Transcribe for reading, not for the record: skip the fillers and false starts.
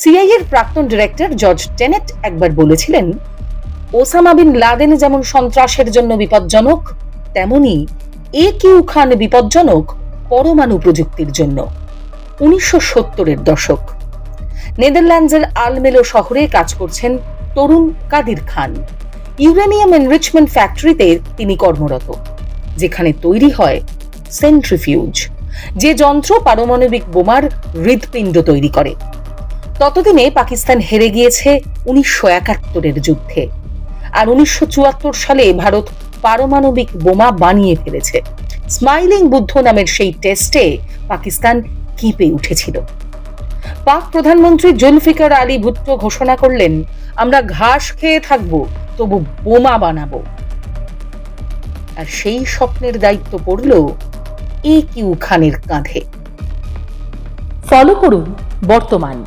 সিআইএর প্রাক্তন director George Tenet একবার বলেছিলেন, ওসামা বিন লাদেন যেমন সন্ত্রাসের জন্য বিপজ্জনক, তেমনি কিউ খান বিপজ্জনক পরমাণু প্রযুক্তির জন্য। 1970-এর দশক। নেদারল্যান্ডসের আলমেলো শহরে কাজ করছেন তরুণ কাদির খান। ইউরেনিয়াম এনরিচমেন্ট ফ্যাক্টরিতে তিনি কর্মরত, যেখানে তৈরি হয় সেন্ট্রিফিউজ, যে যন্ত্র পারমাণবিক বোমার হৃদপিণ্ড তৈরি করে। ততদিনে পাকিস্তান হেরে গিয়েছে 1971-এর যুদ্ধে, আর 1974 সালে ভারত পারমাণবিক বোমা বানিয়ে ফেলেছে। স্মাইলিং বুদ্ধ নামের সেই টেস্টে পাকিস্তান কেঁপে উঠেছিল। পাক প্রধানমন্ত্রী জুলফিকার আলী ভুট্টো ঘোষণা করলেন, আমরা ঘাস খেয়ে থাকবো, তবু বোমা বানাবো। আর সেই স্বপ্নের দায়িত্ব পড়ল কিউ খানের কাঁধে। ফলো করুন বর্তমান।